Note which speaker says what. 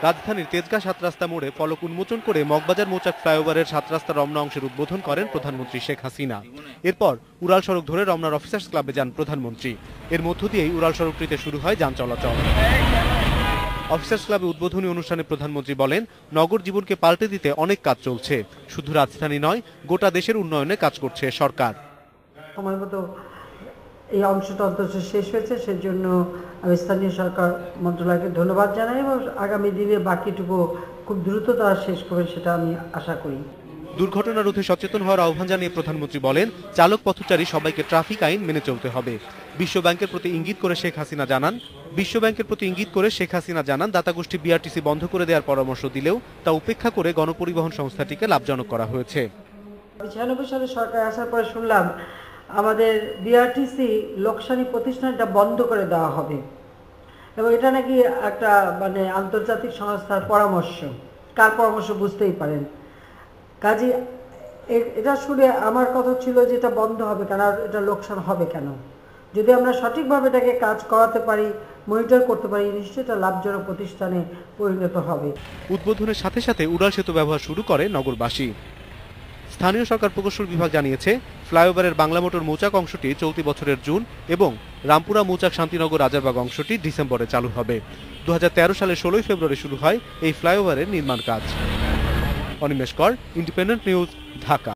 Speaker 1: রাজধানীর তেজগাঁ ৭ রাস্তা মোড়ে ফলক উন্মোচন করে মগবাজার মৌচাক ফ্লাইওভারের ৭ রাস্তা রমনা অংশের উদ্বোধন করেন প্রধানমন্ত্রী শেখ হাসিনা। এরপর উড়াল সড়ক ধরে রমনার অফিসার্স ক্লাবে যান প্রধানমন্ত্রী। এর মধ্য দিয়েই উড়াল সড়কটিতে শুরু হয় যান চলাচল। অফিসার্স ক্লাবে উদ্বোধনী অনুষ্ঠানে প্রধানমন্ত্রী বলেন, নগর জীবনকে পাল্টে দিতে অনেক কাজ চলছে। শুধু রাজধানী নয়, গোটা দেশের উন্নয়নে কাজ করছে সরকার।
Speaker 2: সময় মতো এই অংশটা অন্তত শেষ হয়েছে, সেজন্য আমি স্থানীয় সরকার মন্ত্রণালয়কে ধন্যবাদ জানাই এবং আগামী দিনে বাকিটুকু খুব দ্রুত তারা শেষ করবে সেটা আমি আশা করি।
Speaker 1: দুর্ঘটনা রোধে সচেতন হওয়ার আহ্বান জানিয়ে প্রধানমন্ত্রী বলেন, চালক পথচারী সবাইকে ট্রাফিক আইন মেনে চলতে হবে। বিশ্বব্যাংকের প্রতি ইঙ্গিত করে শেখ হাসিনা জানান দাতাগোষ্ঠী বিআরটিসি বন্ধ করে দেওয়ার পরামর্শ দিলেও তা উপেক্ষা করে গণপরিবহন সংস্থাটিকে লাভজনক করা হয়েছে।
Speaker 2: 96 সালে সরকার আসার পরে শুনলাম আমাদের বিআরটিসি লোকসানি প্রতিষ্ঠানটা বন্ধ করে দেওয়া হবে এবং এটা নাকি একটা আন্তর্জাতিক সংস্থার পরামর্শ। কার পরামর্শ বুঝতেই পারেন। কাজে এটা শুনে আমার কথা ছিল যে এটা বন্ধ হবে কেন, এটা লোকসান হবে কেন। যদি আমরা সঠিকভাবে এটাকে কাজ করাতে পারি, মনিটর করতে পারি, নিশ্চয়ই এটা লাভজনক প্রতিষ্ঠানে পরিণত হবে।
Speaker 1: উদ্বোধনের সাথে সাথে উড়াল সেতু ব্যবহার শুরু করে নগরবাসী। স্থানীয় সরকার প্রকৌশল বিভাগ জানিয়েছে, ফ্লাইওভারের বাংলা মোটর মৌচাক অংশটি চলতি বছরের জুন এবং রামপুরা মৌচাক শান্তিনগর রাজারবাগ অংশটি ডিসেম্বরে চালু হবে। 2013 সালের 16 ফেব্রুয়ারি শুরু হয় এই ফ্লাইওভারের নির্মাণ কাজ। অনিমেষ কর, ইন্ডিপেন্ডেন্ট নিউজ, ঢাকা।